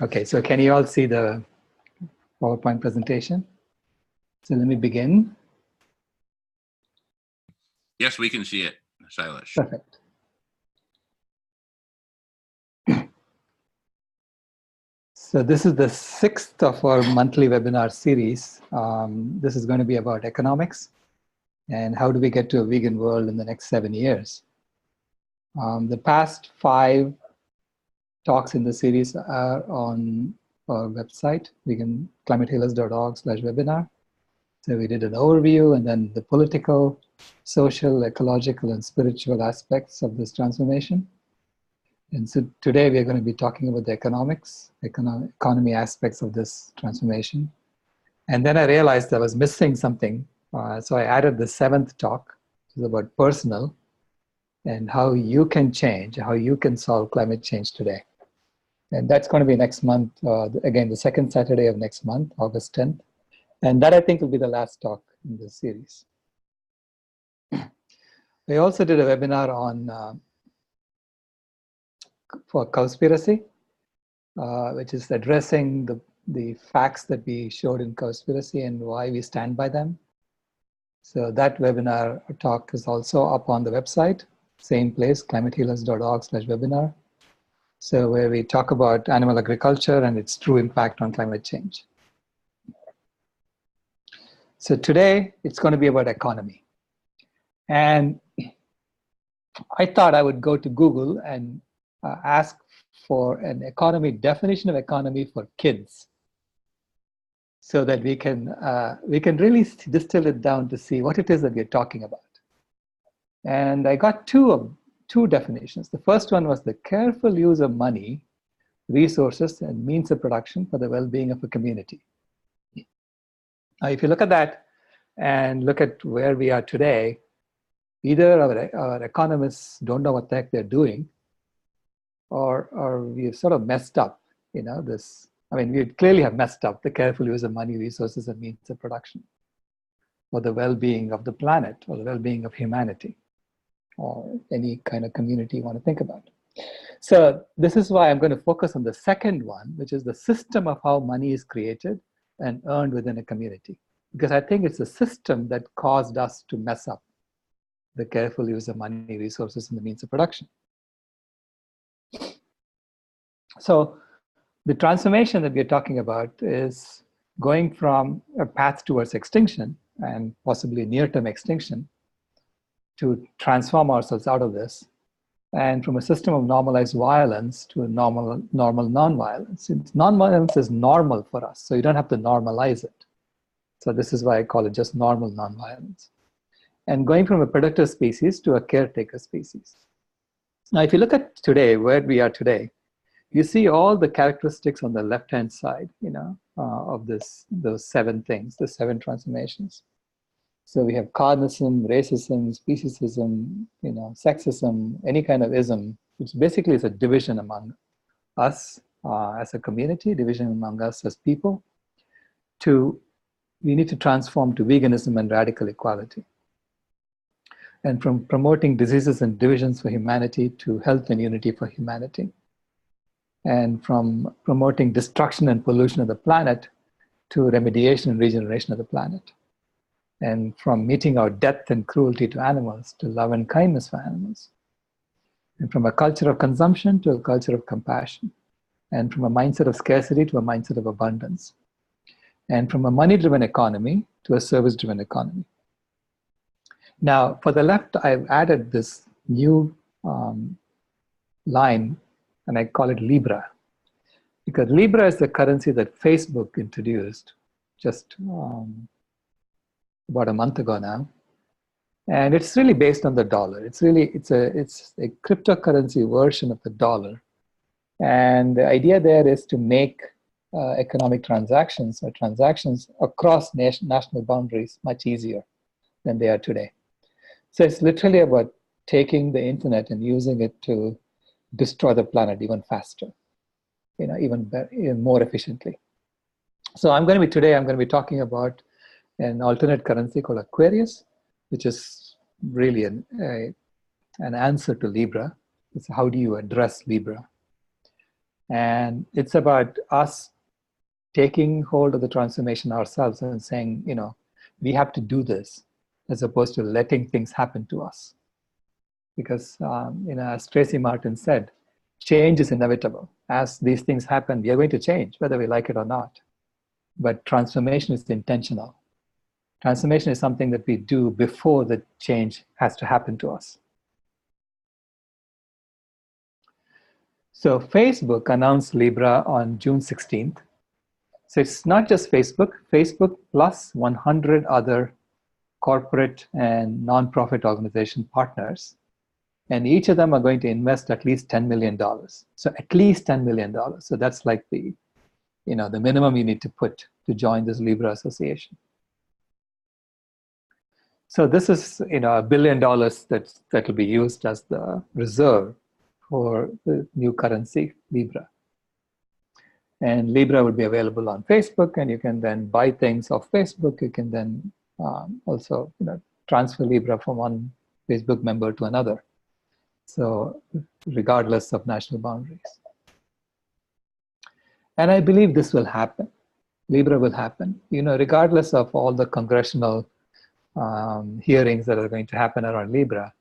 Okay, so can you all see the PowerPoint presentation? So let me begin. Yes, we can see it, Silas. Perfect. So this is the 6th of our monthly webinar series. This is going to be about economics and how do we get to a vegan world in the next 7 years. The past 5 talks in the series are on our website, climatehealers.org/webinar. So we did an overview and then the political, social, ecological, and spiritual aspects of this transformation. And so today we're going to be talking about the economy aspects of this transformation. And then I realized I was missing something. So I added the 7th talk, which is about personal and how you can change, how you can solve climate change today. And that's going to be next month, again, the 2nd Saturday of next month, August 10th. And that I think will be the last talk in this series. We also did a webinar on for Cowspiracy, which is addressing the facts that we showed in Cowspiracy and why we stand by them. So that webinar talk is also up on the website, same place, climatehealers.org/webinar. So where we talk about animal agriculture and its true impact on climate change. So today it's going to be about economy. And I thought I would go to Google and ask for an definition of economy for kids, so that we can really distill it down to see what it is that we're talking about. And I got two definitions. The first one was the careful use of money, resources, and means of production for the well-being of a community. Now, if you look at that and look at where we are today, either our economists don't know what the heck they're doing, or we've sort of messed up, we clearly have messed up the careful use of money, resources, and means of production for the well-being of the planet or the well-being of humanity or any kind of community you want to think about. So this is why I'm going to focus on the second one, which is the system of how money is created and earned within a community. Because I think it's a system that caused us to mess up the careful use of money, resources, and the means of production. So the transformation that we're talking about is going from a path towards extinction and possibly near-term extinction to transform ourselves out of this, and from a system of normalized violence to a normal non-violence. Non-violence is normal for us, so you don't have to normalize it. So this is why I call it just normal non-violence. And going from a predator species to a caretaker species. Now, if you look at today, where we are today, you see all the characteristics on the left-hand side, of those 7 things, the 7 transformations. So we have carnism, racism, speciesism, sexism, any kind of ism, which basically is a division among us as a community, division among us as people. We need to transform to veganism and radical equality. And from promoting diseases and divisions for humanity to health and unity for humanity. And from promoting destruction and pollution of the planet to remediation and regeneration of the planet. And from meeting our death and cruelty to animals to love and kindness for animals. And from a culture of consumption to a culture of compassion. And from a mindset of scarcity to a mindset of abundance. And from a money-driven economy to a service-driven economy. Now, for the left, I've added this new line, and I call it Libra. Because Libra is the currency that Facebook introduced just about a month ago now. And it's really based on the dollar. It's a cryptocurrency version of the dollar. And the idea there is to make economic transactions or transactions across national boundaries much easier than they are today. So it's literally about taking the internet and using it to destroy the planet even faster, even more efficiently. So I'm going to be talking about an alternate currency called Aquarius, which is really an answer to Libra. It's how do you address Libra? And it's about us taking hold of the transformation ourselves and saying, we have to do this, as opposed to letting things happen to us. Because, as Tracy Martin said, change is inevitable. As these things happen, we are going to change, whether we like it or not. But transformation is intentional. Transformation is something that we do before the change has to happen to us. So Facebook announced Libra on June 16th. So it's not just Facebook, Facebook plus 100 other corporate and nonprofit organization partners. And each of them are going to invest at least $10 million. So at least $10 million. So that's like the minimum you need to put to join this Libra association. So this is, $1 billion that will be used as the reserve for the new currency, Libra. And Libra will be available on Facebook, and you can then buy things off Facebook. You can then also transfer Libra from one Facebook member to another. So regardless of national boundaries. And I believe this will happen. Libra will happen, regardless of all the congressional hearings that are going to happen around Libra.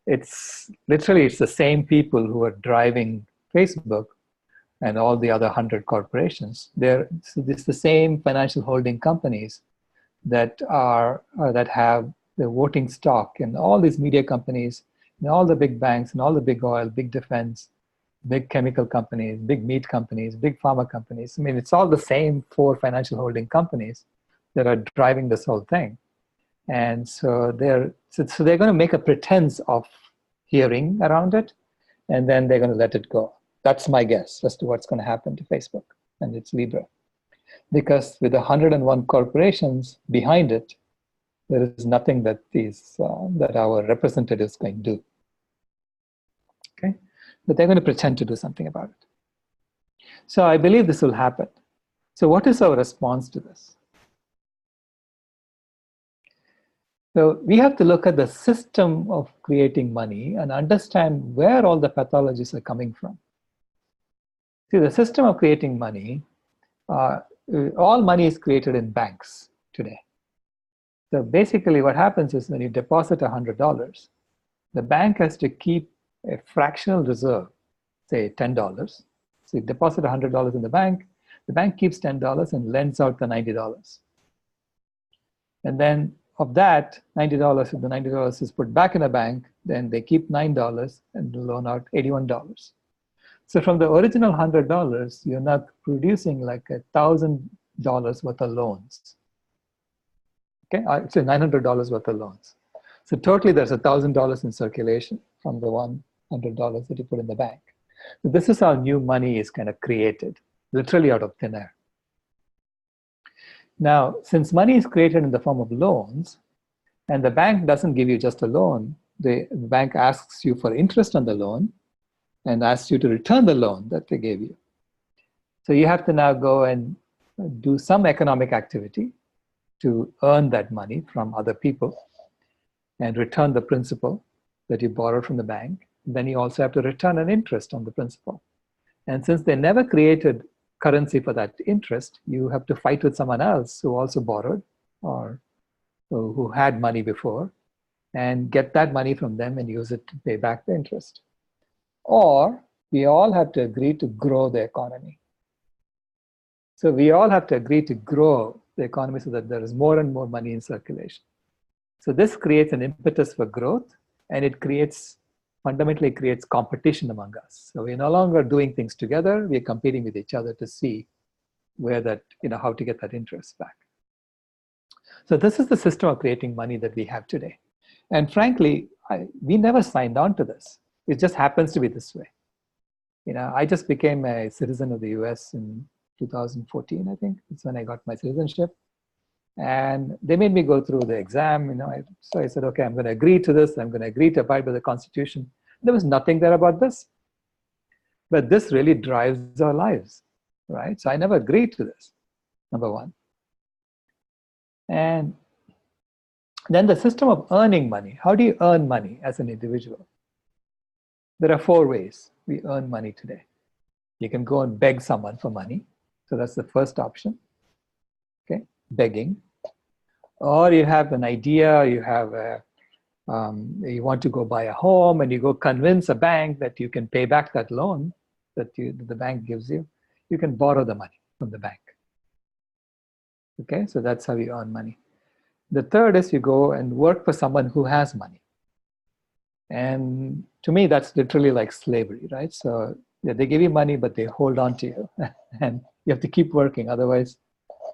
It's the same people who are driving Facebook and all the other 100 corporations. It's the same financial holding companies that have the voting stock, and all these media companies, and all the big banks, and all the big oil, big defense, big chemical companies, big meat companies, big pharma companies. I mean, it's all the same 4 financial holding companies that are driving this whole thing. And so they're going to make a pretense of hearing around it, and then they're going to let it go. That's my guess as to what's going to happen to Facebook and its Libra. Because with 101 corporations behind it, there is nothing that our representatives can do. Okay? But they're going to pretend to do something about it. So I believe this will happen. So what is our response to this? So we have to look at the system of creating money and understand where all the pathologies are coming from. See, the system of creating money, all money is created in banks today. So basically what happens is when you deposit $100, the bank has to keep a fractional reserve, say $10. So you deposit $100 in the bank keeps $10 and lends out the $90. And then of that $90, if the $90 is put back in a bank, then they keep $9 and loan out $81. So from the original $100, you're not producing like $1,000 worth of loans. Okay, so $900 worth of loans. So totally there's $1,000 in circulation from the $100 that you put in the bank. So this is how new money is kind of created, literally out of thin air. Now, since money is created in the form of loans, and the bank doesn't give you just a loan, the bank asks you for interest on the loan and asks you to return the loan that they gave you. So you have to now go and do some economic activity to earn that money from other people and return the principal that you borrowed from the bank. Then you also have to return an interest on the principal. And since they never created currency for that interest, you have to fight with someone else who also borrowed or who had money before and get that money from them and use it to pay back the interest. Or we all have to agree to grow the economy. So we all have to agree to grow the economy so that there is more and more money in circulation. So this creates an impetus for growth, and it fundamentally creates competition among us. So we're no longer doing things together, we're competing with each other to see where how to get that interest back. So this is the system of creating money that we have today. And frankly, we never signed on to this. It just happens to be this way. I just became a citizen of the US in 2014, I think. That's when I got my citizenship. And they made me go through the exam. So I said, okay, I'm going to agree to this. I'm going to agree to abide by the Constitution. There was nothing there about this. But this really drives our lives, right? So I never agreed to this, number one. And then the system of earning money. How do you earn money as an individual? There are 4 ways we earn money today. You can go and beg someone for money. So that's the first option, okay, begging. Or you have an idea, you have you want to go buy a home and you go convince a bank that you can pay back that loan that the bank gives you. You can borrow the money from the bank. Okay, so that's how you earn money. The third is you go and work for someone who has money. And to me, that's literally like slavery, right? So yeah, they give you money, but they hold on to you. And you have to keep working. Otherwise,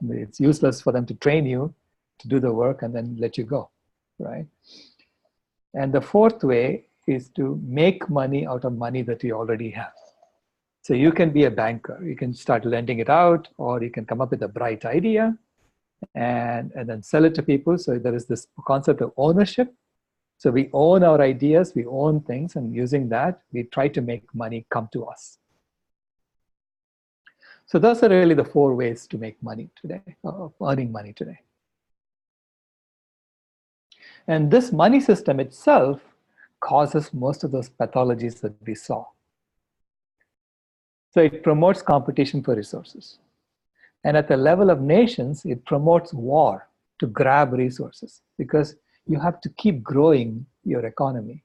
it's useless for them to train you to do the work and then let you go, right? And the fourth way is to make money out of money that you already have. So you can be a banker. You can start lending it out, or you can come up with a bright idea and then sell it to people. So there is this concept of ownership. So we own our ideas, we own things, and using that, we try to make money come to us. So those are really the four ways to make money today, earning money today. And this money system itself causes most of those pathologies that we saw. So it promotes competition for resources. And at the level of nations, it promotes war to grab resources, because you have to keep growing your economy.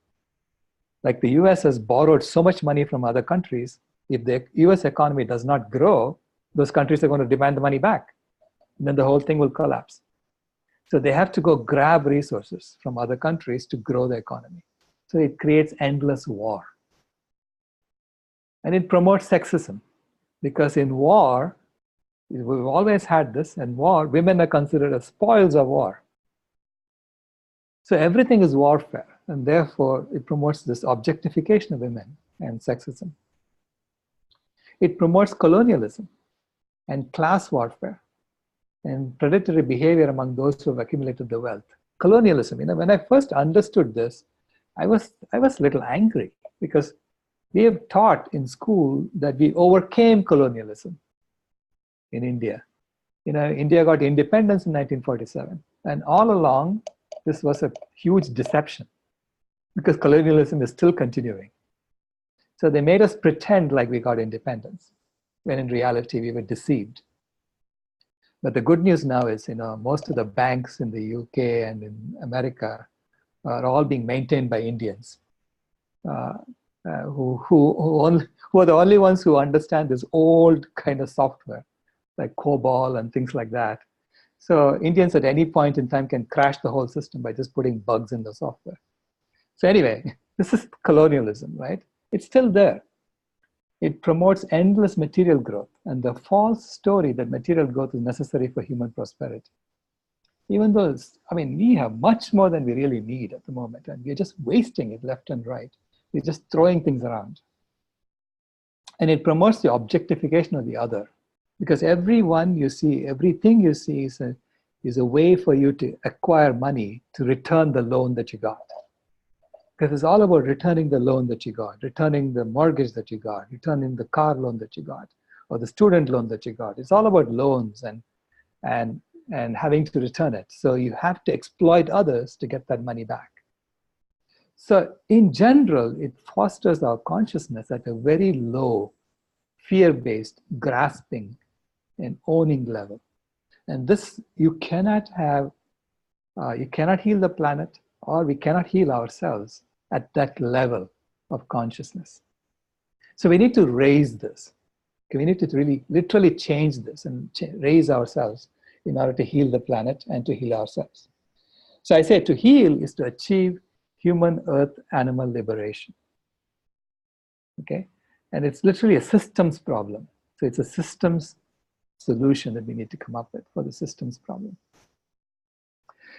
Like the US has borrowed so much money from other countries. If the US economy does not grow, those countries are going to demand the money back. And then the whole thing will collapse. So they have to go grab resources from other countries to grow the economy. So it creates endless war. And it promotes sexism, because in war, we've always had this, in war, women are considered as spoils of war. So everything is warfare, and therefore it promotes this objectification of women and sexism. It promotes colonialism and class warfare and predatory behavior among those who have accumulated the wealth. Colonialism, when I first understood this, I was a little angry, because we have taught in school that we overcame colonialism in India. India got independence in 1947, and all along, this was a huge deception, because colonialism is still continuing. So they made us pretend like we got independence, when in reality we were deceived. But the good news now is, most of the banks in the UK and in America are all being maintained by Indians, who are the only ones who understand this old kind of software, like COBOL and things like that. So Indians at any point in time can crash the whole system by just putting bugs in the software. So anyway, this is colonialism, right? It's still there. It promotes endless material growth and the false story that material growth is necessary for human prosperity. Even though, we have much more than we really need at the moment, and we're just wasting it left and right. We're just throwing things around. And it promotes the objectification of the other, because everyone you see, everything you see is a way for you to acquire money to return the loan that you got. Because it's all about returning the loan that you got, returning the mortgage that you got, returning the car loan that you got, or the student loan that you got. It's all about loans and having to return it. So you have to exploit others to get that money back. So in general, it fosters our consciousness at a very low, fear-based, grasping, and owning level. And this, you cannot heal the planet, or we cannot heal ourselves at that level of consciousness. So we need to raise this. We need to really literally change this and raise ourselves in order to heal the planet and to heal ourselves. So I say to heal is to achieve human, earth, animal liberation. Okay? And it's literally a systems problem. So it's a systems solution that we need to come up with for the systems problem.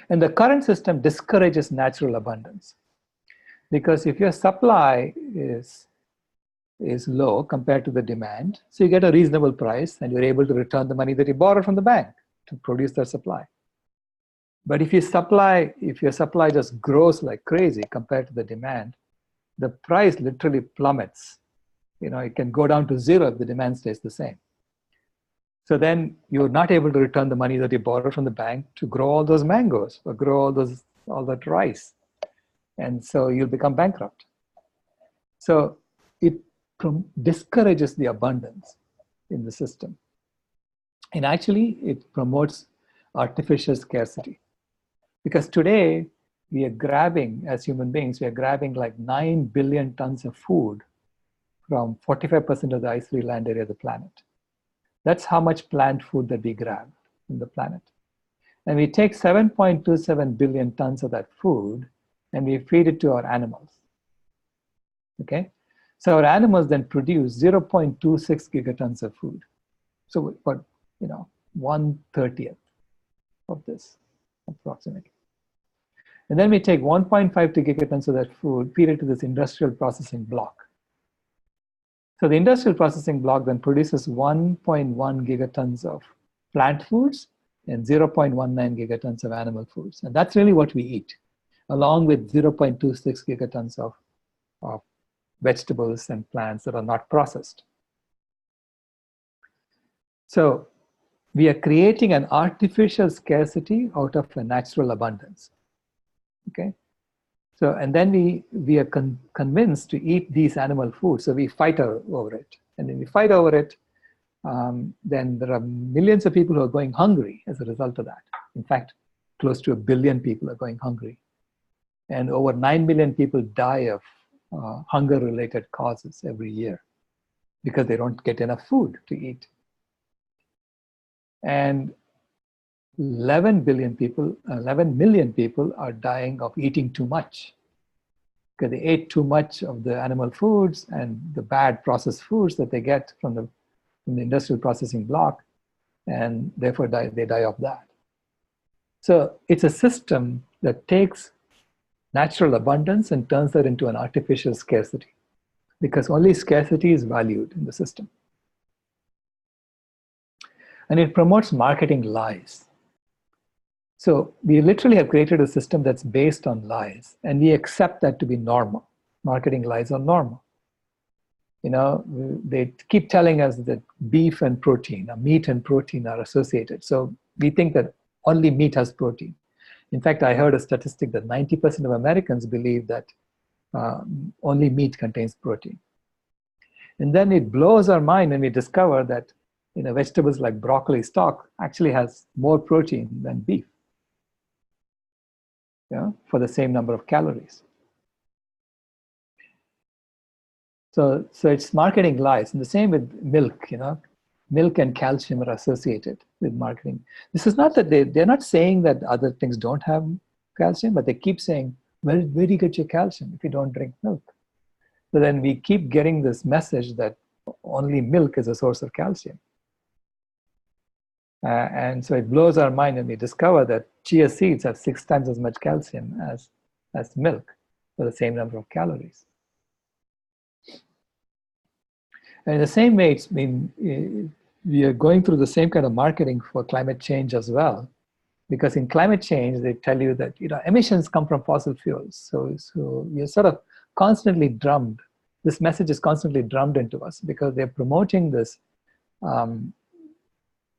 And the current system discourages natural abundance, because if your supply is low compared to the demand, so you get a reasonable price and you're able to return the money that you borrowed from the bank to produce that supply. But if your supply just grows like crazy compared to the demand, the price literally plummets. It can go down to zero if the demand stays the same. So then you're not able to return the money that you borrowed from the bank to grow all those mangoes or grow all that rice. And so you'll become bankrupt. So it discourages the abundance in the system. And actually, it promotes artificial scarcity. Because today, we are grabbing, as human beings, we are grabbing like 9 billion tons of food from 45% of the ice-free land area of the planet. That's how much plant food that we grab in the planet. And we take 7.27 billion tons of that food and we feed it to our animals. Okay? So our animals then produce 0.26 gigatons of food. So, but, 1/30th of this, approximately. And then we take 1.52 gigatons of that food, feed it to this industrial processing block. So the industrial processing block then produces 1.1 gigatons of plant foods and 0.19 gigatons of animal foods. And that's really what we eat, along with 0.26 gigatons of vegetables and plants that are not processed. So we are creating an artificial scarcity out of a natural abundance. Okay? So, and then we are convinced to eat these animal foods, so we fight over it. And when we fight over it, then there are millions of people who are going hungry as a result of that. In fact, close to 1 billion people are going hungry. And over 9 million people die of hunger-related causes every year because they don't get enough food to eat. And 11 million people are dying of eating too much because they ate too much of the animal foods and the bad processed foods that they get from the industrial processing block, and therefore they die of that. So it's a system that takes natural abundance and turns that into an artificial scarcity because only scarcity is valued in the system. And it promotes marketing lies. So we literally have created a system that's based on lies, and we accept that to be normal. Marketing lies are normal. They keep telling us that beef and protein, meat and protein are associated. So we think that only meat has protein. In fact, I heard a statistic that 90% of Americans believe that only meat contains protein. And then it blows our mind when we discover that vegetables like broccoli stalk actually has more protein than beef. For the same number of calories. So it's marketing lies. And the same with milk, milk and calcium are associated with marketing. This is not that they're not saying that other things don't have calcium, but they keep saying, well, where do you get your calcium if you don't drink milk? So then we keep getting this message that only milk is a source of calcium. And so it blows our mind when we discover that chia seeds have 6 times as much calcium as milk for the same number of calories. And in the same way, we are going through the same kind of marketing for climate change as well. Because in climate change, they tell you that emissions come from fossil fuels. So we are sort of constantly drummed. This message is constantly drummed into us because they're promoting this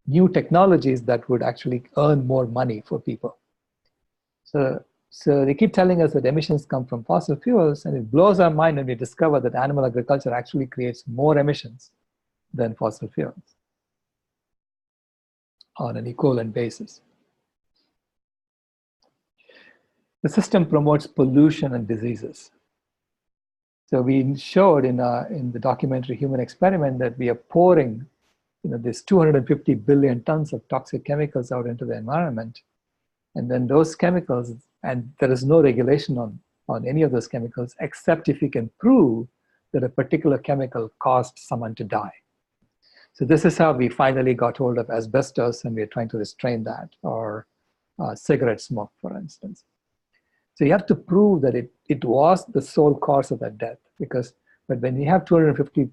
new technologies that would actually earn more money for people. So they keep telling us that emissions come from fossil fuels, and it blows our mind when we discover that animal agriculture actually creates more emissions than fossil fuels on an equivalent basis. The system promotes pollution and diseases. So we showed in the documentary Human Experiment that we are pouring this 250 billion tons of toxic chemicals out into the environment. And then those chemicals, and there is no regulation on any of those chemicals, except if you can prove that a particular chemical caused someone to die. So this is how we finally got hold of asbestos, and we're trying to restrain that, or cigarette smoke, for instance. So you have to prove that it was the sole cause of that death, but when you have 250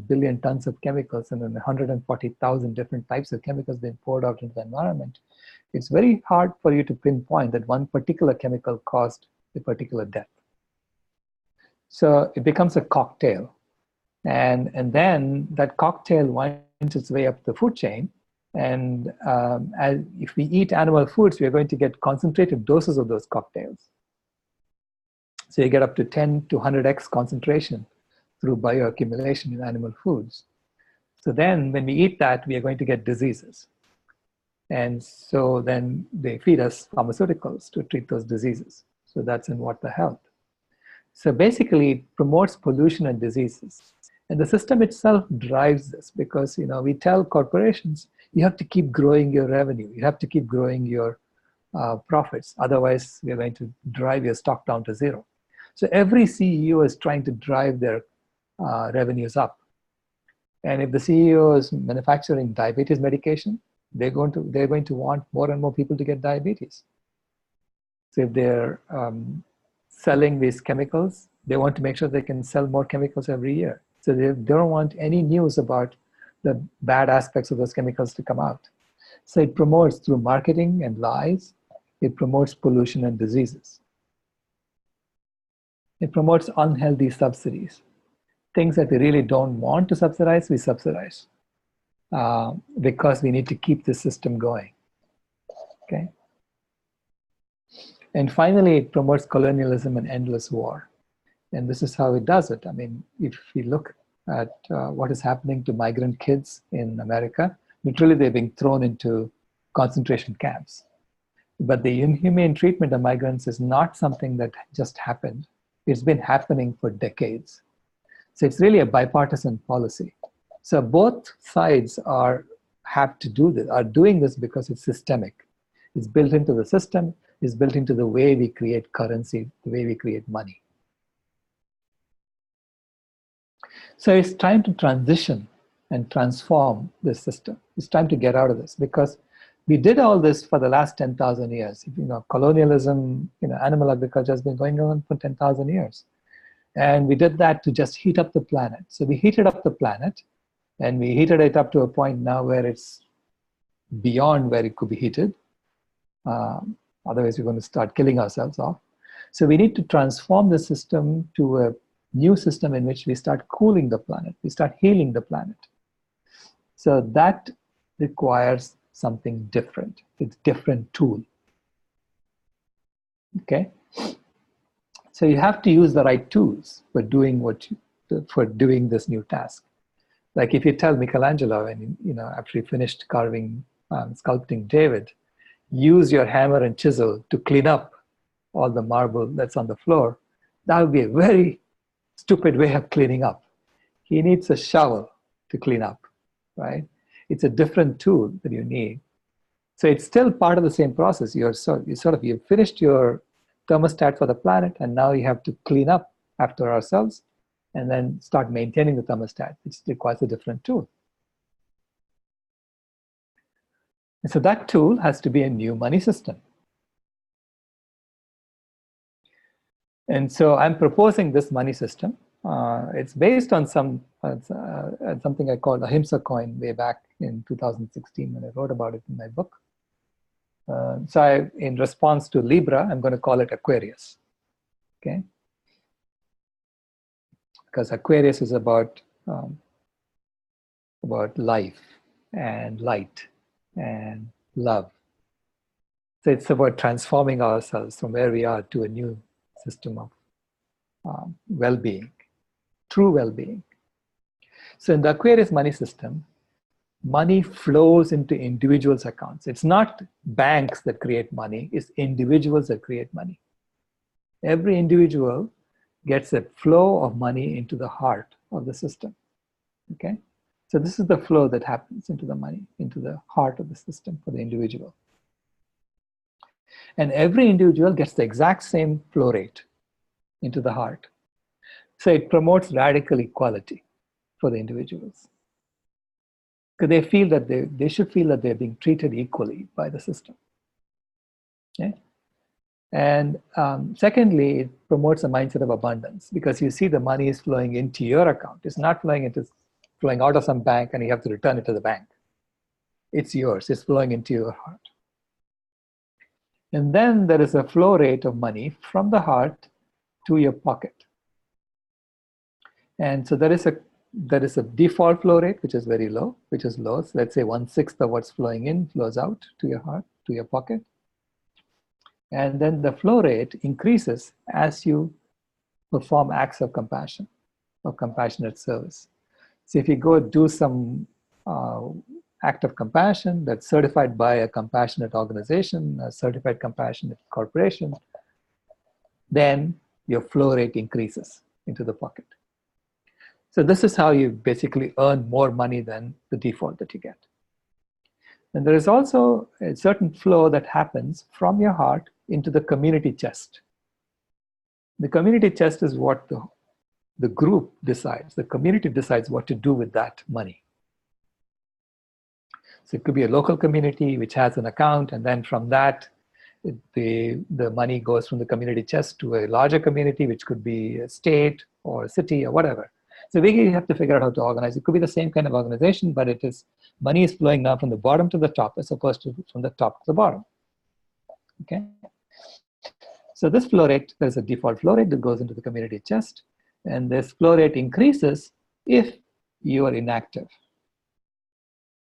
billion tons of chemicals and then 140,000 different types of chemicals being poured out into the environment, it's very hard for you to pinpoint that one particular chemical caused a particular death. So it becomes a cocktail. And then that cocktail winds its way up the food chain. And if we eat animal foods, we're going to get concentrated doses of those cocktails. So you get up to 10 to 100x concentration through bioaccumulation in animal foods. So then when we eat that, we are going to get diseases. And so then they feed us pharmaceuticals to treat those diseases. So that's in What the Health. So basically, it promotes pollution and diseases. And the system itself drives this because, we tell corporations, you have to keep growing your revenue. You have to keep growing your profits. Otherwise, we're going to drive your stock down to zero. So every CEO is trying to drive their revenues up. And if the CEO is manufacturing diabetes medication, they're going to want more and more people to get diabetes. So if they're selling these chemicals, they want to make sure they can sell more chemicals every year. So they don't want any news about the bad aspects of those chemicals to come out. So it promotes through marketing and lies, it promotes pollution and diseases. It promotes unhealthy subsidies. Things that we really don't want to subsidize, we subsidize because we need to keep the system going, okay? And finally, it promotes colonialism and endless war. And this is how it does it. I mean, if we look at what is happening to migrant kids in America, literally they're being thrown into concentration camps. But the inhumane treatment of migrants is not something that just happened. It's been happening for decades. So it's really a bipartisan policy. So both sides are doing this because it's systemic. It's built into the system, it's built into the way we create currency, the way we create money. So it's time to transition and transform this system. It's time to get out of this because we did all this for the last 10,000 years. Colonialism, animal agriculture has been going on for 10,000 years. And we did that to just heat up the planet. So we heated up the planet and we heated it up to a point now where it's beyond where it could be heated. Otherwise, we're going to start killing ourselves off. So we need to transform the system to a new system in which we start cooling the planet. We start healing the planet. So that requires something different. It's a different tool. Okay? So you have to use the right tools for doing this new task. Like if you tell Michelangelo, and after he finished sculpting David, use your hammer and chisel to clean up all the marble that's on the floor, that would be a very stupid way of cleaning up. He needs a shovel to clean up, right? It's a different tool that you need. So it's still part of the same process. You've finished your thermostat for the planet, and now you have to clean up after ourselves and then start maintaining the thermostat, which requires a different tool. And so that tool has to be a new money system. And so I'm proposing this money system. It's based on something I called Ahimsa coin way back in 2016 when I wrote about it in my book. In response to Libra, I'm going to call it Aquarius, okay? Because Aquarius is about life and light and love. So it's about transforming ourselves from where we are to a new system of well-being, true well-being. So in the Aquarius money system, money flows into individuals' accounts. It's not banks that create money, it's individuals that create money. Every individual gets a flow of money into the heart of the system, okay? So this is the flow that happens into the money, into the heart of the system for the individual. And every individual gets the exact same flow rate into the heart. So it promotes radical equality for the individuals. Because they feel that they should feel that they're being treated equally by the system. Okay? And secondly, it promotes a mindset of abundance because you see the money is flowing into your account. It's not flowing out of some bank and you have to return it to the bank. It's yours. It's flowing into your heart. And then there is a flow rate of money from the heart to your pocket. And so there is a default flow rate, which is very low, which is low. So let's say 1/6 of what's flowing in flows out to your heart, to your pocket. And then the flow rate increases as you perform acts of compassion. of compassionate service. So if you go do some act of compassion that's certified by a compassionate organization, a certified compassionate corporation, then your flow rate increases into the pocket. So this is how you basically earn more money than the default that you get. And there is also a certain flow that happens from your heart into the community chest. The community chest is what the group decides. The community decides what to do with that money. So it could be a local community which has an account, and then from that, the money goes from the community chest to a larger community, which could be a state or a city or whatever. So we have to figure out how to organize. It could be the same kind of organization, but money is flowing now from the bottom to the top as opposed to from the top to the bottom. Okay. So this flow rate, there's a default flow rate that goes into the community chest, and this flow rate increases if you are inactive.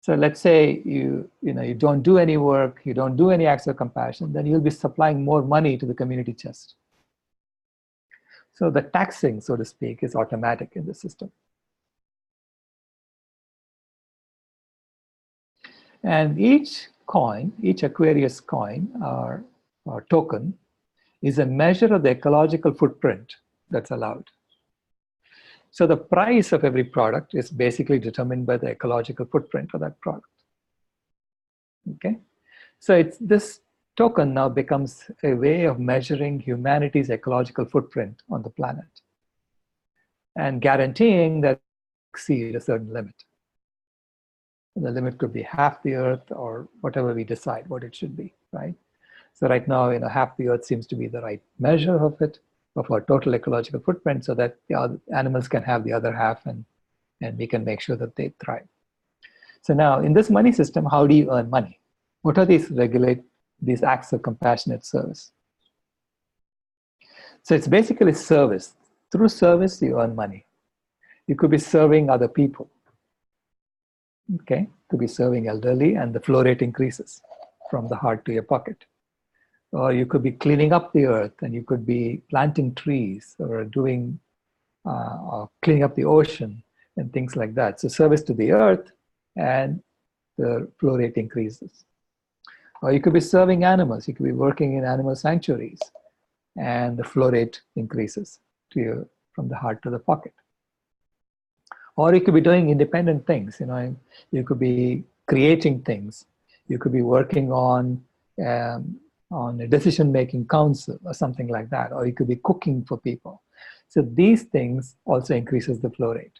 So let's say you don't do any work, you don't do any acts of compassion, then you'll be supplying more money to the community chest. So the taxing, so to speak, is automatic in the system. And each coin, each Aquarius coin or token, is a measure of the ecological footprint that's allowed. So the price of every product is basically determined by the ecological footprint of that product. Okay, so this token now becomes a way of measuring humanity's ecological footprint on the planet and guaranteeing that exceed a certain limit. And the limit could be half the Earth or whatever we decide what it should be, right? So right now, half the Earth seems to be the right measure of it, of our total ecological footprint, so that the other animals can have the other half, and we can make sure that they thrive. So now, in this money system, how do you earn money? What are these acts of compassionate service? So it's basically service. Through service, you earn money. You could be serving other people. Okay, could be serving elderly, and the flow rate increases from the heart to your pocket. Or you could be cleaning up the earth, and you could be planting trees or doing or cleaning up the ocean and things like that. So service to the earth, and the flow rate increases. Or you could be serving animals. You could be working in animal sanctuaries, and the flow rate increases from the heart to the pocket. Or you could be doing independent things. You could be creating things. You could be working on a decision-making council or something like that. Or you could be cooking for people. So these things also increases the flow rate.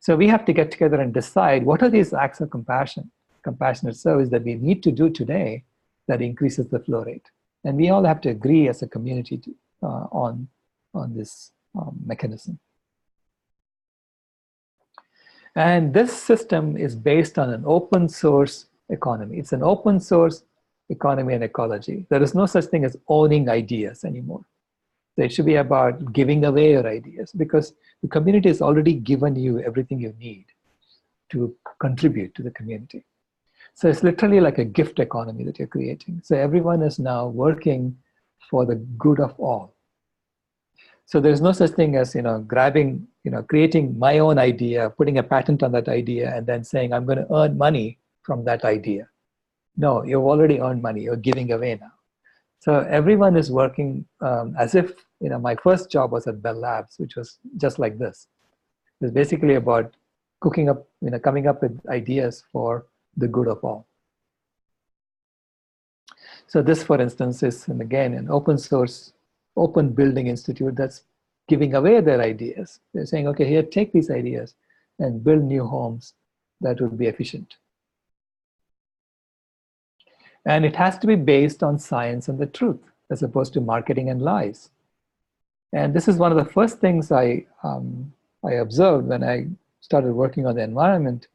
So we have to get together and decide what are these acts of compassionate service that we need to do today that increases the flow rate. And we all have to agree as a community on this mechanism. And this system is based on an open source economy. It's an open source economy and ecology. There is no such thing as owning ideas anymore. So it should be about giving away your ideas, because the community has already given you everything you need to contribute to the community. So it's literally like a gift economy that you're creating. So everyone is now working for the good of all. So there's no such thing as creating my own idea, putting a patent on that idea, and then saying I'm going to earn money from that idea. No, you've already earned money. You're giving away now. So everyone is working as if my first job was at Bell Labs, which was just like this. It was basically about cooking up, coming up with ideas for the good of all. So this, for instance, is, and again, an open source, open building institute that's giving away their ideas. They're saying, okay, here, take these ideas and build new homes that would be efficient. And it has to be based on science and the truth, as opposed to marketing and lies. And this is one of the first things I observed when I started working on the environment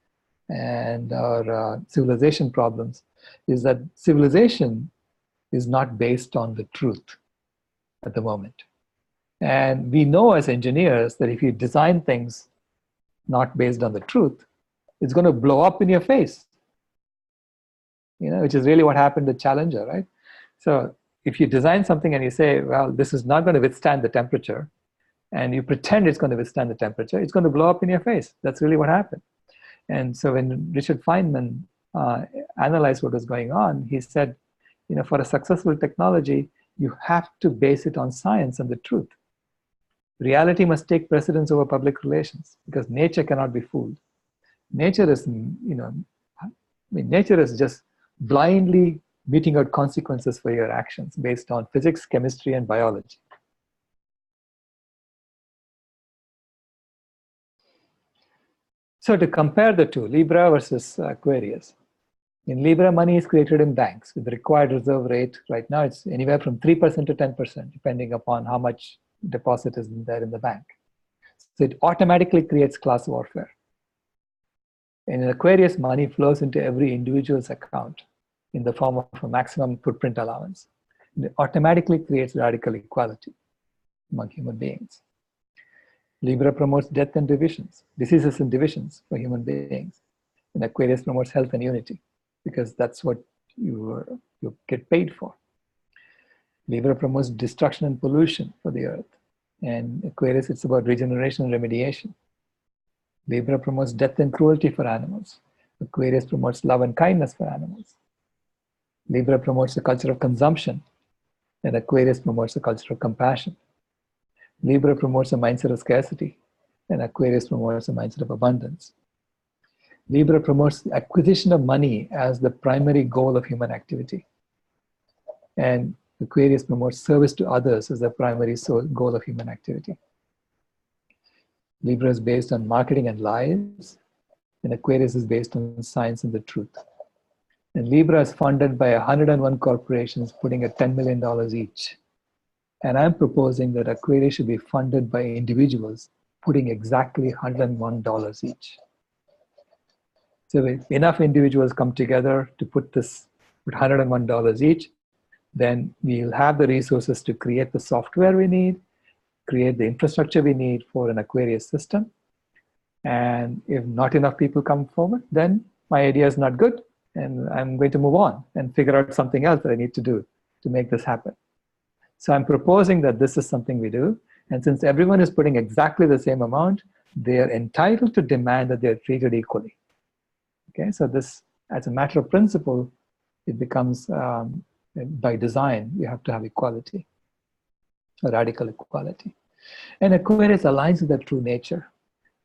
and our civilization problems, is that civilization is not based on the truth at the moment. And we know as engineers that if you design things not based on the truth, it's going to blow up in your face, which is really what happened to Challenger, right? So if you design something and you say, well, this is not going to withstand the temperature, and you pretend it's going to withstand the temperature, it's going to blow up in your face. That's really what happened. And so when Richard Feynman analyzed what was going on, he said, for a successful technology, you have to base it on science and the truth. Reality must take precedence over public relations because nature cannot be fooled. Nature is, nature is just blindly meting out consequences for your actions based on physics, chemistry, and biology. So to compare the two, Libra versus Aquarius. In Libra, money is created in banks with the required reserve rate. Right now, it's anywhere from 3% to 10%, depending upon how much deposit is there in the bank. So it automatically creates class warfare. And in Aquarius, money flows into every individual's account in the form of a maximum footprint allowance. And it automatically creates radical equality among human beings. Libra promotes death and diseases and divisions for human beings. And Aquarius promotes health and unity, because that's what you get paid for. Libra promotes destruction and pollution for the earth. And Aquarius, it's about regeneration and remediation. Libra promotes death and cruelty for animals. Aquarius promotes love and kindness for animals. Libra promotes a culture of consumption, and Aquarius promotes a culture of compassion. Libra promotes a mindset of scarcity, and Aquarius promotes a mindset of abundance. Libra promotes the acquisition of money as the primary goal of human activity. And Aquarius promotes service to others as the primary goal of human activity. Libra is based on marketing and lies, and Aquarius is based on science and the truth. And Libra is funded by 101 corporations putting at $10 million each. And I'm proposing that Aquarius should be funded by individuals putting exactly $101 each. So if enough individuals come together to put $101 each, then we'll have the resources to create the software we need, create the infrastructure we need for an Aquarius system. And if not enough people come forward, then my idea is not good, and I'm going to move on and figure out something else that I need to do to make this happen. So I'm proposing that this is something we do. And since everyone is putting exactly the same amount, they're entitled to demand that they're treated equally. Okay, so this, as a matter of principle, it becomes, by design, you have to have equality, a radical equality. And Aquarius aligns with that true nature.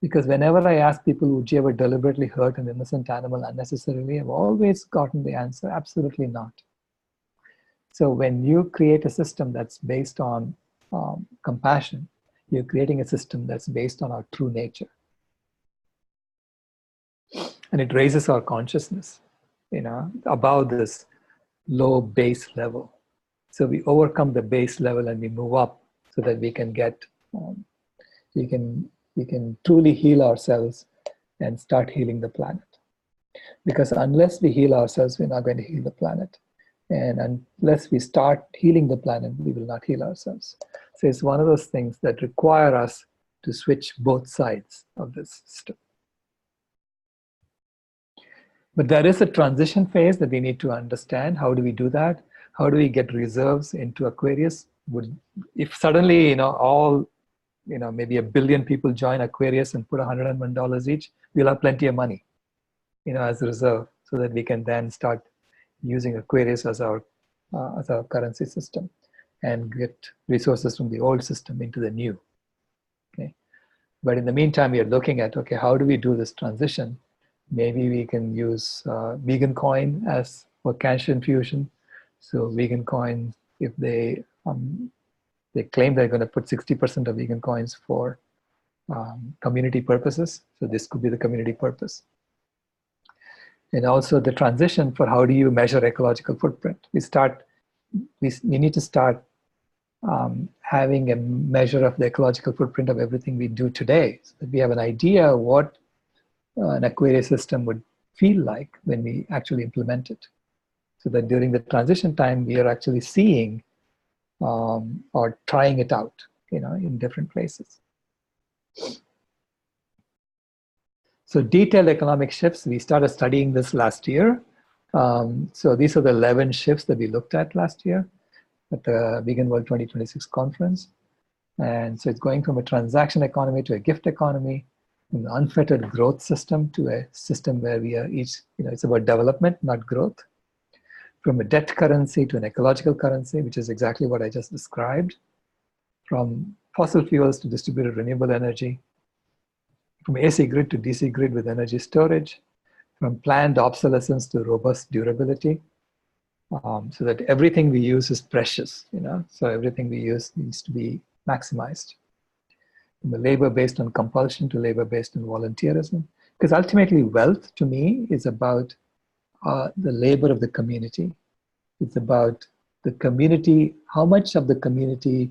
Because whenever I ask people, would you ever deliberately hurt an innocent animal unnecessarily, I've always gotten the answer, absolutely not. So when you create a system that's based on compassion, you're creating a system that's based on our true nature. And it raises our consciousness, above this low base level. So we overcome the base level and we move up so that we can get, we can truly heal ourselves and start healing the planet. Because unless we heal ourselves, we're not going to heal the planet. And unless we start healing the planet, we will not heal ourselves. So it's one of those things that require us to switch both sides of this system. But there is a transition phase that we need to understand. How do we do that? How do we get reserves into Aquarius? If suddenly, maybe 1 billion people join Aquarius and put $101 each, we'll have plenty of money, as a reserve, so that we can then start using Aquarius as our currency system and get resources from the old system into the new. Okay, but in the meantime, we are looking at, okay, how do we do this transition? Maybe we can use vegan coin as for cash infusion. So vegan coin, if they claim they're going to put 60% of vegan coins for community purposes. So this could be the community purpose. And also the transition for how do you measure ecological footprint. We need to start having a measure of the ecological footprint of everything we do today, so that we have an idea of what an Aquarius system would feel like when we actually implement it. So that during the transition time, we are actually seeing or trying it out, in different places. So detailed economic shifts, we started studying this last year. So these are the 11 shifts that we looked at last year at the Vegan World 2026 conference. And so it's going from a transaction economy to a gift economy, from an unfettered growth system to a system where we are each, it's about development, not growth. From a debt currency to an ecological currency, which is exactly what I just described. From fossil fuels to distributed renewable energy. From AC grid to DC grid with energy storage. From planned obsolescence to robust durability. So that everything we use is precious, so everything we use needs to be maximized. From the labor based on compulsion to labor based on volunteerism. Because ultimately wealth to me is about the labor of the community. It's about the community, how much of the community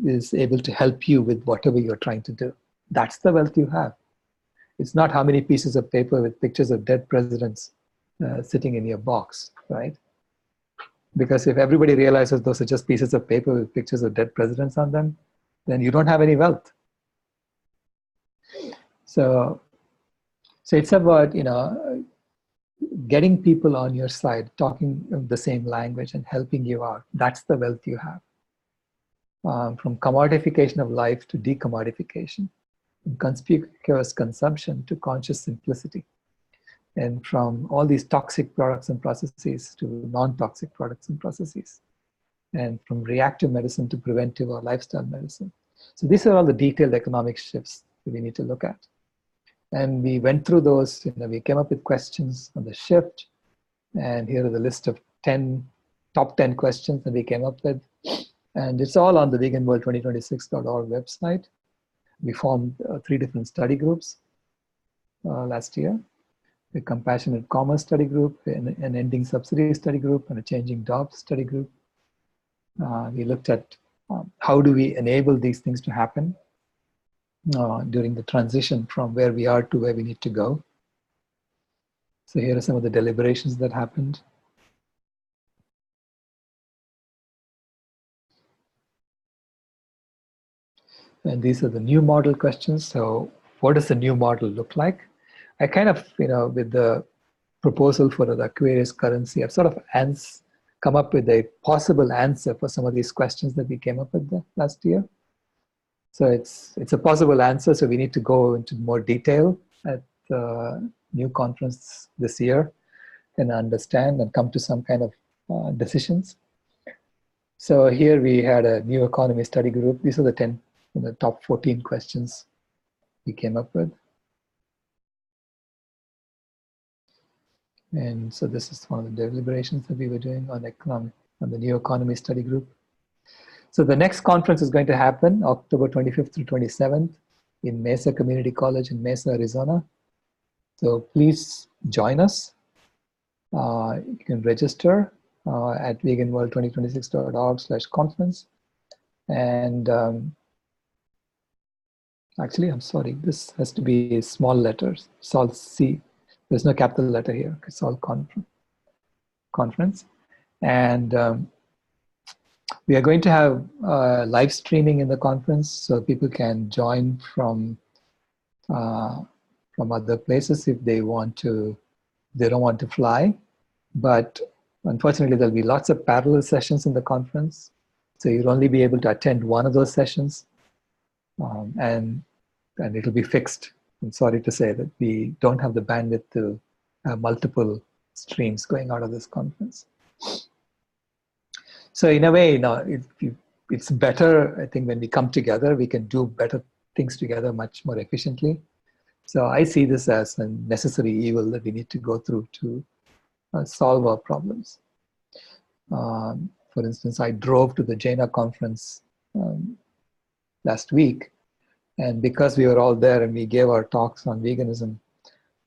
is able to help you with whatever you're trying to do. That's the wealth you have. It's not how many pieces of paper with pictures of dead presidents sitting in your box, right? Because if everybody realizes those are just pieces of paper with pictures of dead presidents on them, then you don't have any wealth. So it's about, getting people on your side, talking the same language and helping you out. That's the wealth you have. From commodification of life to decommodification, from conspicuous consumption to conscious simplicity, and from all these toxic products and processes to non-toxic products and processes, and from reactive medicine to preventive or lifestyle medicine. So these are all the detailed economic shifts that we need to look at. And we went through those, we came up with questions on the shift, and here are the list of top 10 questions that we came up with. And it's all on the veganworld2026.org website. We formed 3 different study groups last year: a compassionate commerce study group, an ending subsidies study group, and a changing jobs study group. We looked at how do we enable these things to happen during the transition from where we are to where we need to go. So here are some of the deliberations that happened. And these are the new model questions. So what does the new model look like? I kind of, with the proposal for the Aquarius currency, I've sort of come up with a possible answer for some of these questions that we came up with last year. So it's a possible answer, so we need to go into more detail at the new conference this year and understand and come to some kind of decisions. So here we had a new economy study group. These are the top 14 questions we came up with. And so this is one of the deliberations that we were doing on the new economy study group. So the next conference is going to happen October 25th through 27th in Mesa Community College in Mesa, Arizona. So please join us. You can register at veganworld2026.org/conference. And actually, I'm sorry, this has to be small letters. It's all C. There's no capital letter here. It's all conference. And we are going to have live streaming in the conference, so people can join from other places if they want to. They don't want to fly, but unfortunately, there'll be lots of parallel sessions in the conference, so you'll only be able to attend one of those sessions, and it'll be fixed. I'm sorry to say that we don't have the bandwidth to have multiple streams going out of this conference. So in a way, it's better, I think, when we come together, we can do better things together much more efficiently. So I see this as a necessary evil that we need to go through to solve our problems. For instance, I drove to the Jaina conference last week, and because we were all there and we gave our talks on veganism,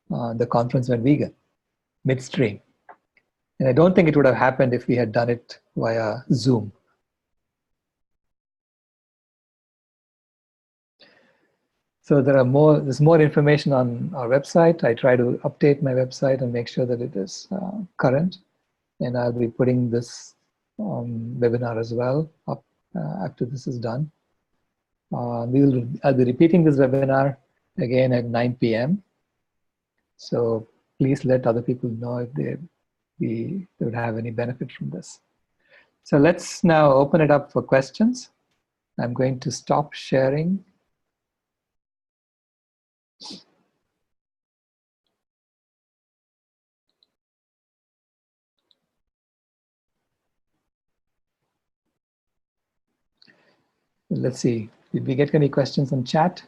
the conference went vegan, midstream. And I don't think it would have happened if we had done it via Zoom. So there's more information on our website. I try to update my website and make sure that it is current. And I'll be putting this webinar as well up after this is done. I'll be repeating this webinar again at 9 p.m. So please let other people know if they would have any benefit from this. So let's now open it up for questions. I'm going to stop sharing. Let's see, did we get any questions on chat?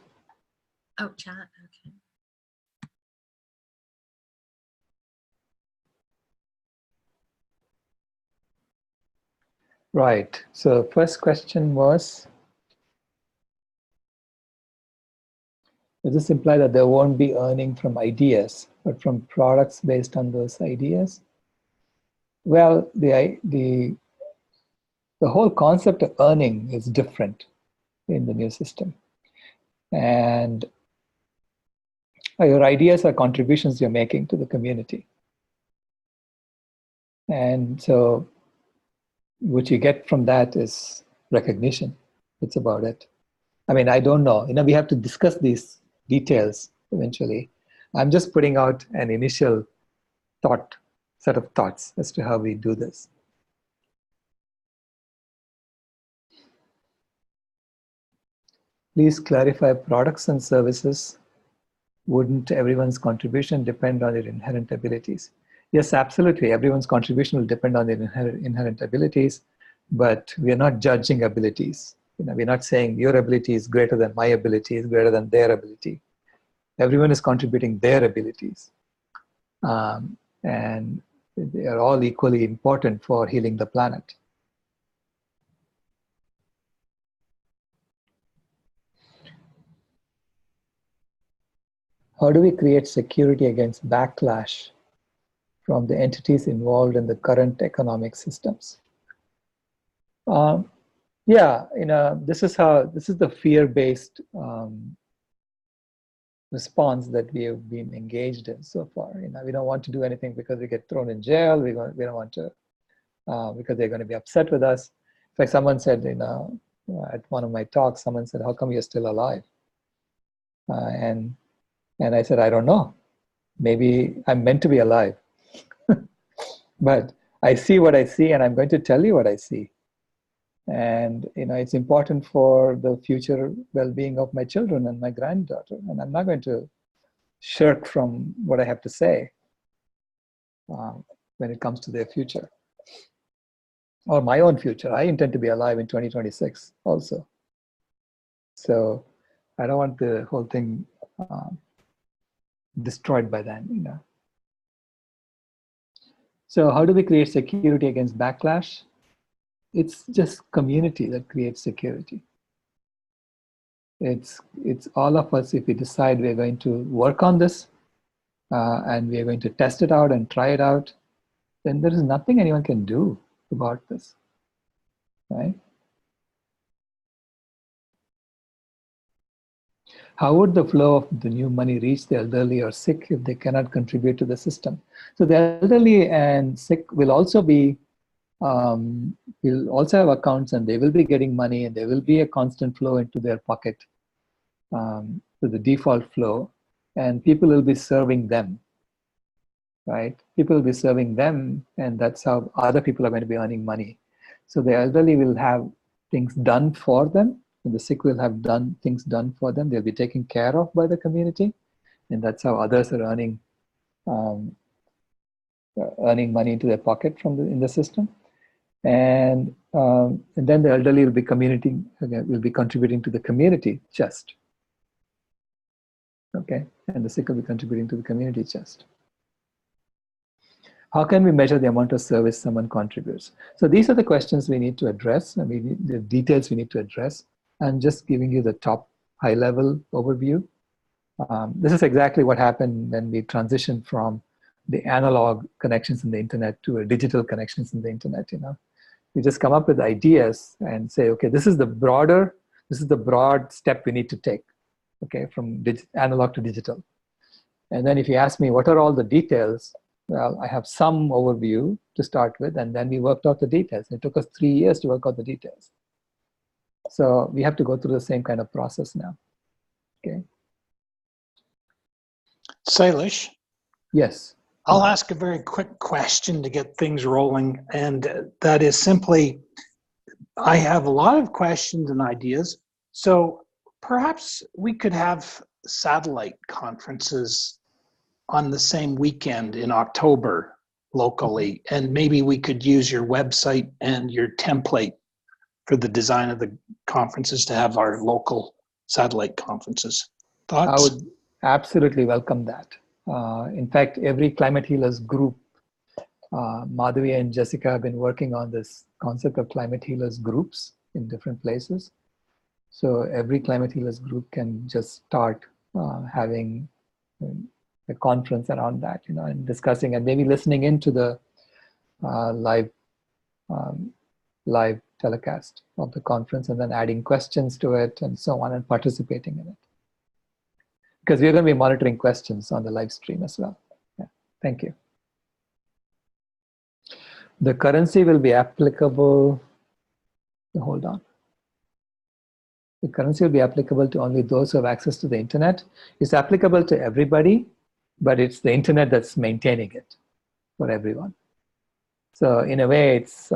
Oh, chat, okay. Right, so first question was, does this imply that there won't be earning from ideas, but from products based on those ideas? Well, the whole concept of earning is different in the new system. And your ideas are contributions you're making to the community. And so what you get from that is recognition. It's about it. I mean, I don't know. We have to discuss these details eventually. I'm just putting out an initial set of thoughts as to how we do this. Please clarify products and services. Wouldn't everyone's contribution depend on their inherent abilities? Yes, absolutely. Everyone's contribution will depend on their inherent abilities, but we are not judging abilities. We're not saying your ability is greater than my ability, is greater than their ability. Everyone is contributing their abilities. And they are all equally important for healing the planet. How do we create security against backlash from the entities involved in the current economic systems? Yeah, this is the fear-based response that we have been engaged in so far. We don't want to do anything because we get thrown in jail. We don't want to because they're going to be upset with us. In fact, someone said, at one of my talks, someone said, "How come you're still alive?" And I said, "I don't know. Maybe I'm meant to be alive." But I see what I see, and I'm going to tell you what I see. And it's important for the future well-being of my children and my granddaughter. And I'm not going to shirk from what I have to say when it comes to their future or my own future. I intend to be alive in 2026 also. So I don't want the whole thing destroyed by then. So how do we create security against backlash? It's just community that creates security. It's all of us, if we decide we're going to work on this and we're going to test it out and try it out, then there is nothing anyone can do about this, right? How would the flow of the new money reach the elderly or sick if they cannot contribute to the system? So the elderly and sick will also be will also have accounts, and they will be getting money, and there will be a constant flow into their pocket to the default flow, and people will be serving them, right? People will be serving them, and that's how other people are going to be earning money. So the elderly will have things done for them, and the sick will have things done for them. They'll be taken care of by the community, and that's how others are earning money into their pocket in the system. And then the elderly will be contributing to the community chest. Okay, and the sick will be contributing to the community chest. How can we measure the amount of service someone contributes? So these are the questions we need to address, and the details we need to address. I'm just giving you the top high-level overview. This is exactly what happened when we transitioned from the analog connections in the internet to digital connections in the internet. We just come up with ideas and say, okay, this is the broad step we need to take, okay, from analog to digital. And then if you ask me, what are all the details? Well, I have some overview to start with, and then we worked out the details. It took us 3 years to work out the details. So we have to go through the same kind of process now, okay? Salish? Yes. I'll ask a very quick question to get things rolling, and that is simply, I have a lot of questions and ideas. So perhaps we could have satellite conferences on the same weekend in October locally, and maybe we could use your website and your template for the design of the conferences to have our local satellite conferences. I Thoughts? would absolutely welcome that. In fact, every climate healers group, Madhavi and Jessica have been working on this concept of climate healers groups in different places. So every climate healers group can just start having a conference around that, and discussing and maybe listening into the live live telecast of the conference, and then adding questions to it and so on, and participating in it. Because we're going to be monitoring questions on the live stream as well. Yeah. Thank you. The currency will be applicable. Hold on. The currency will be applicable to only those who have access to the internet. It's applicable to everybody, but it's the internet that's maintaining it for everyone. So in a way, it's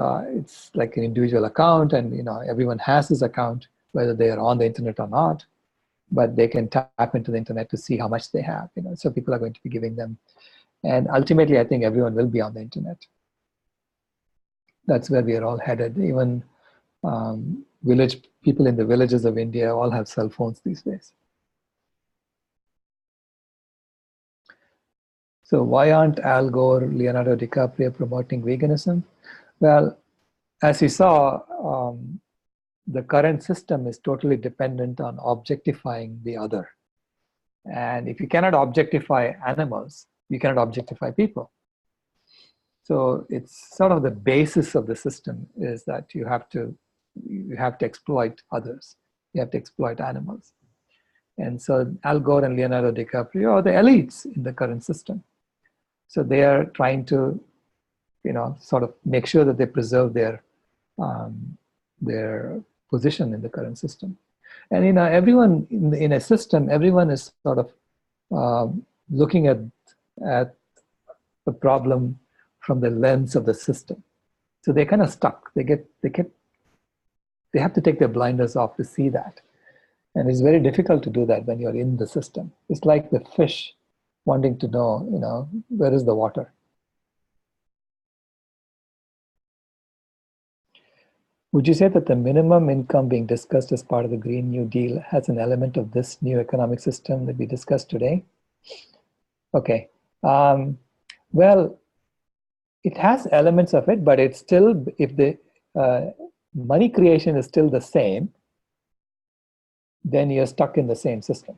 like an individual account, and everyone has this account, whether they are on the internet or not. But they can tap into the internet to see how much they have. So people are going to be giving them, and ultimately, I think everyone will be on the internet. That's where we are all headed. Even village people in the villages of India all have cell phones these days. So why aren't Al Gore, Leonardo DiCaprio promoting veganism? Well, as you saw, the current system is totally dependent on objectifying the other. And if you cannot objectify animals, you cannot objectify people. So it's sort of the basis of the system is that you have to exploit others. You have to exploit animals. And so Al Gore and Leonardo DiCaprio are the elites in the current system. So they are trying to, sort of make sure that they preserve their position in the current system. And everyone in a system, everyone is sort of looking at the problem from the lens of the system. So they're kind of stuck. They have to take their blinders off to see that. And it's very difficult to do that when you're in the system. It's like the fish wanting to know, where is the water? Would you say that the minimum income being discussed as part of the Green New Deal has an element of this new economic system that we discussed today? Okay. Well, it has elements of it, but it's still, if the money creation is still the same, then you're stuck in the same system.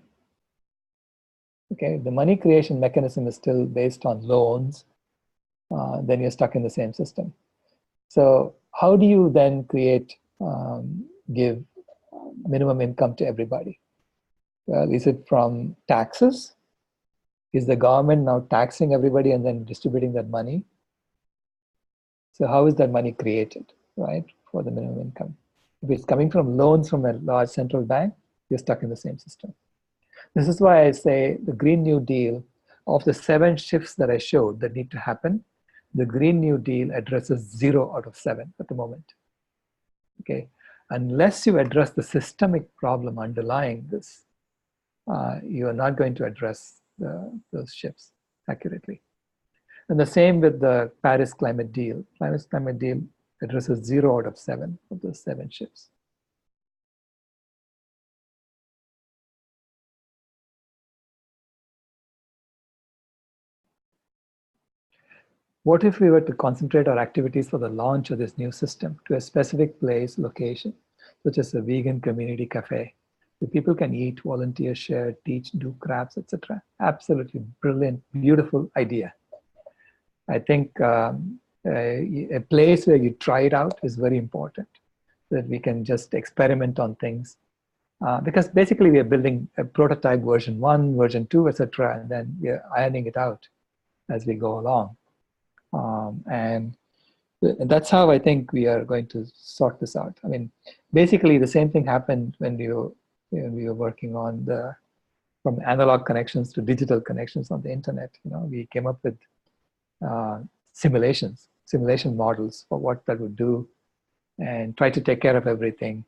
Okay, the money creation mechanism is still based on loans, then you're stuck in the same system. So how do you then give minimum income to everybody? Well, is it from taxes? Is the government now taxing everybody and then distributing that money? So how is that money created, right, for the minimum income? If it's coming from loans from a large central bank, you're stuck in the same system. This is why I say the Green New Deal, of the 7 shifts that I showed that need to happen, the Green New Deal addresses 0 out of 7 at the moment. Okay, unless you address the systemic problem underlying this, you are not going to address those shifts accurately. And the same with the Paris Climate Deal. Paris Climate Deal addresses 0 out of 7 of those 7 shifts. What if we were to concentrate our activities for the launch of this new system to a specific place, location, such as a vegan community cafe, where people can eat, volunteer, share, teach, do crafts, etc.? Absolutely brilliant, beautiful idea. I think a place where you try it out is very important, that we can just experiment on things. Because basically we are building a prototype version 1, version 2, etc., and then we are ironing it out as we go along. And that's how I think we are going to sort this out. I mean, basically the same thing happened when we were working on from analog connections to digital connections on the internet. We came up with simulation models for what that would do and tried to take care of everything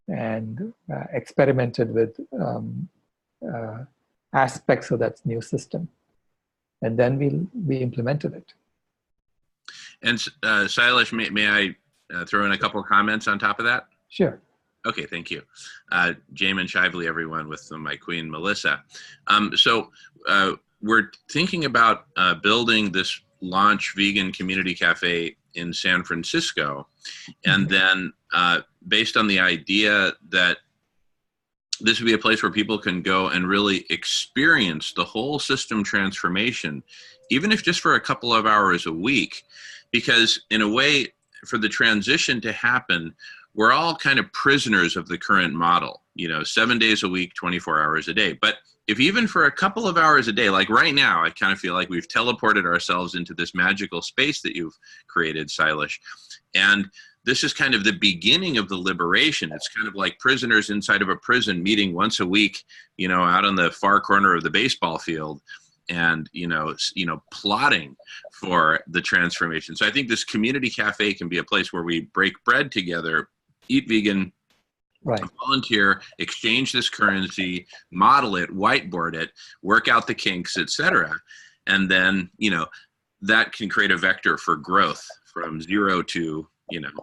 and experimented with aspects of that new system. And then we implemented it. And Silas, may I throw in a couple of comments on top of that? Sure. Okay, thank you. Jamin Shively, everyone, with my queen, Melissa. So we're thinking about building this launch vegan community cafe in San Francisco. And then based on the idea that this would be a place where people can go and really experience the whole system transformation, even if just for a couple of hours a week, because in a way, for the transition to happen, we're all kind of prisoners of the current model, 7 days a week, 24 hours a day. But if even for a couple of hours a day, like right now, I kind of feel like we've teleported ourselves into this magical space that you've created, Silas. And this is kind of the beginning of the liberation. It's kind of like prisoners inside of a prison meeting once a week, out on the far corner of the baseball field and, plotting for the transformation. So I think this community cafe can be a place where we break bread together, eat vegan, right, volunteer, exchange this currency, model it, whiteboard it, work out the kinks, etc. And then, that can create a vector for growth from zero to,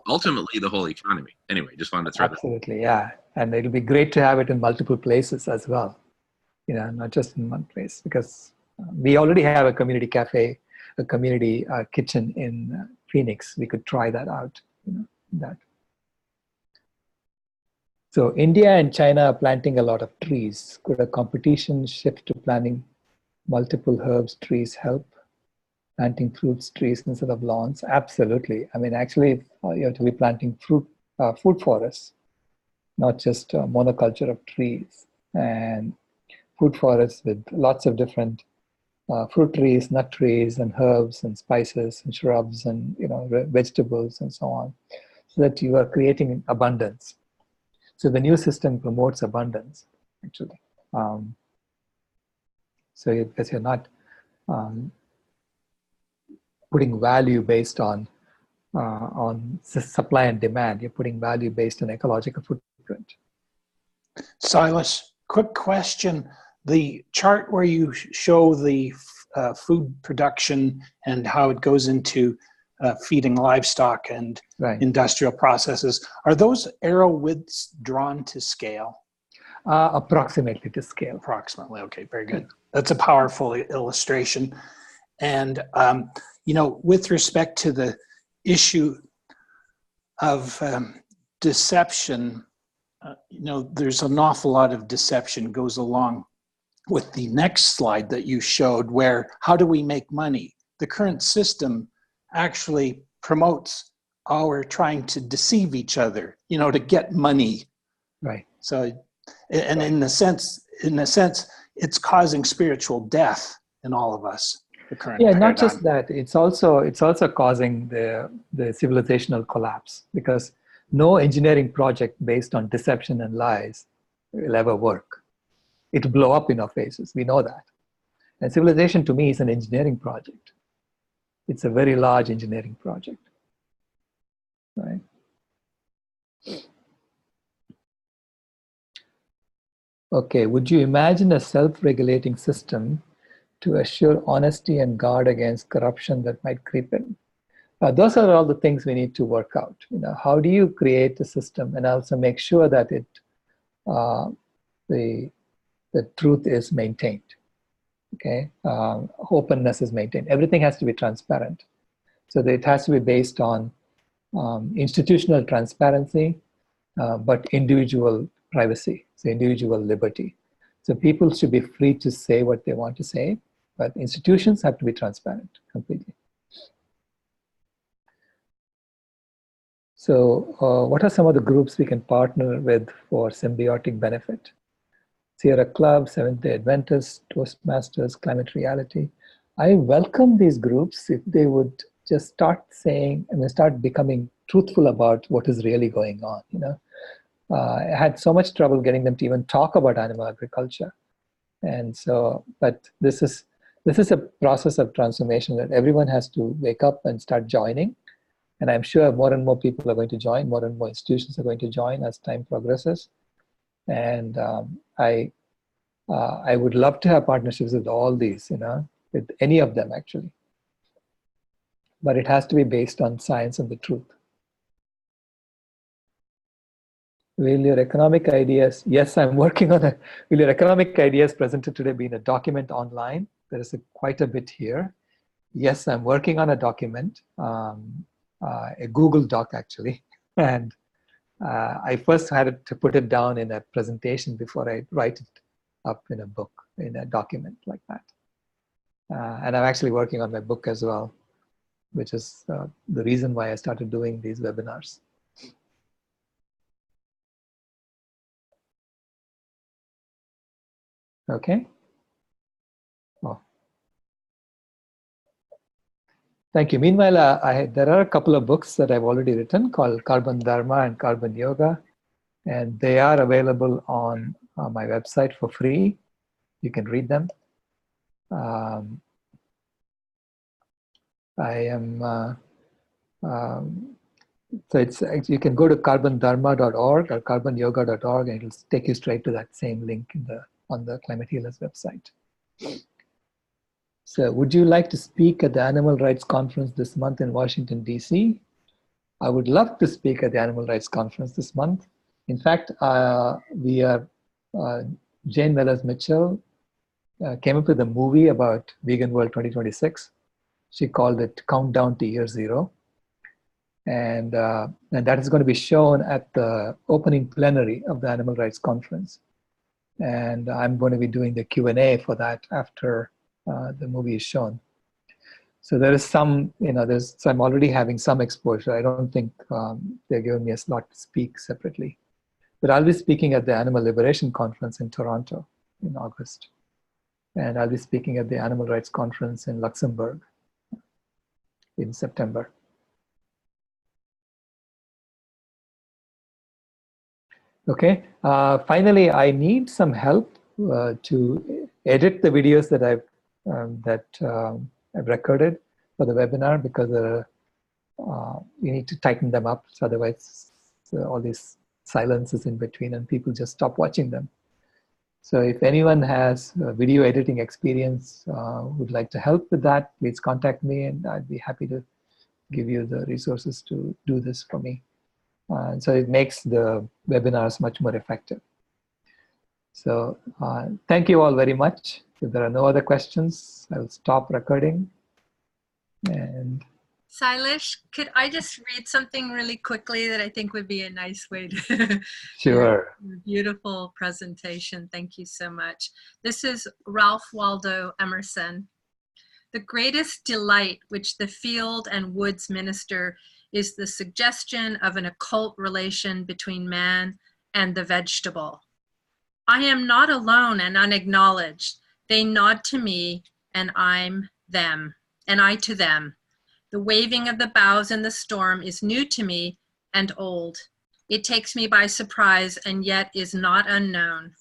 ultimately the whole economy. Anyway, just wanted to throw absolutely, yeah. And it'll be great to have it in multiple places as well, not just in one place, because we already have a community cafe, a community kitchen in Phoenix. We could try that out, that. So India and China are planting a lot of trees. Could a competition shift to planting multiple herbs trees help? Planting fruits trees instead of lawns? Absolutely. I mean, actually, you have to be planting food forests, not just monoculture of trees. And food forests with lots of different fruit trees, nut trees, and herbs and spices and shrubs and vegetables and so on, so that you are creating abundance. So the new system promotes abundance, actually. Because you're not putting value based on supply and demand. You're putting value based on ecological footprint. Silas, quick question. The chart where you show the food production and how it goes into feeding livestock and right, industrial processes, are those arrow widths drawn to scale? Approximately to scale. Approximately, okay, very good. That's a powerful illustration. And, with respect to the issue of deception, there's an awful lot of deception goes along with the next slide that you showed, where how do we make money? The current system actually promotes our trying to deceive each other, to get money. Right. So, and in a sense, it's causing spiritual death in all of us. The current paradigm. Not just that. It's also causing the civilizational collapse, because no engineering project based on deception and lies will ever work. It'll blow up in our faces. We know that. And civilization, to me, is an engineering project. It's a very large engineering project, right? Okay, would you imagine a self-regulating system to assure honesty and guard against corruption that might creep in? Those are all the things we need to work out. How do you create a system and also make sure that the truth is maintained? Okay, openness is maintained. Everything has to be transparent. So that it has to be based on institutional transparency, but individual privacy, so individual liberty. So people should be free to say what they want to say, but institutions have to be transparent completely. So what are some of the groups we can partner with for symbiotic benefit? Sierra Club, Seventh-day Adventists, Toastmasters, Climate Reality. I welcome these groups if they would just start saying, start becoming truthful about what is really going on. I had so much trouble getting them to even talk about animal agriculture. And so, but this is a process of transformation that everyone has to wake up and start joining. And I'm sure more and more people are going to join, more and more institutions are going to join as time progresses. And I would love to have partnerships with all these, with any of them actually. But it has to be based on science and the truth. Will your economic ideas, yes, I'm working on will your economic ideas presented today be in a document online? There is quite a bit here. Yes, I'm working on a document, a Google Doc actually. And I first had to put it down in a presentation before I write it up in a book, in a document like that. And I'm actually working on my book as well, which is the reason why I started doing these webinars. Okay. Oh. Thank you. Meanwhile, there are a couple of books that I've already written called Carbon Dharma and Carbon Yoga, and they are available on my website for free. You can read them. So you can go to carbondharma.org or carbonyoga.org, and it'll take you straight to that same link on the Climate Healers website. So would you like to speak at the Animal Rights Conference this month in Washington, D.C.? I would love to speak at the Animal Rights Conference this month. In fact, Jane Mellers-Mitchell came up with a movie about Vegan World 2026. She called it Countdown to Year Zero. And that is going to be shown at the opening plenary of the Animal Rights Conference. And I'm going to be doing the Q&A for that after the movie is shown. So there is some, so I'm already having some exposure. I don't think they're giving me a slot to speak separately. But I'll be speaking at the Animal Liberation Conference in Toronto in August. And I'll be speaking at the Animal Rights Conference in Luxembourg in September. Okay, finally, I need some help to edit the videos that I've recorded for the webinar, because you need to tighten them up, so otherwise all these silences in between and people just stop watching them. So if anyone has video editing experience, would like to help with that, please contact me and I'd be happy to give you the resources to do this for me. And so it makes the webinars much more effective. So thank you all very much. If there are no other questions, I will stop recording. And Silesh, could I just read something really quickly that I think would be a nice way to sure. Beautiful presentation. Thank you so much. This is Ralph Waldo Emerson. The greatest delight which the field and woods minister is the suggestion of an occult relation between man and the vegetable. I am not alone and unacknowledged. They nod to me and I'm them, and I to them. The waving of the boughs in the storm is new to me and old. It takes me by surprise and yet is not unknown.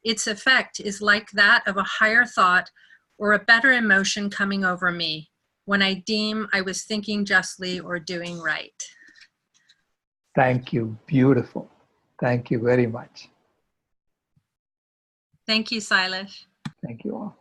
Its effect is like that of a higher thought or a better emotion coming over me when I deem I was thinking justly or doing right. Thank you. Beautiful. Thank you very much. Thank you, Silesh. Thank you all.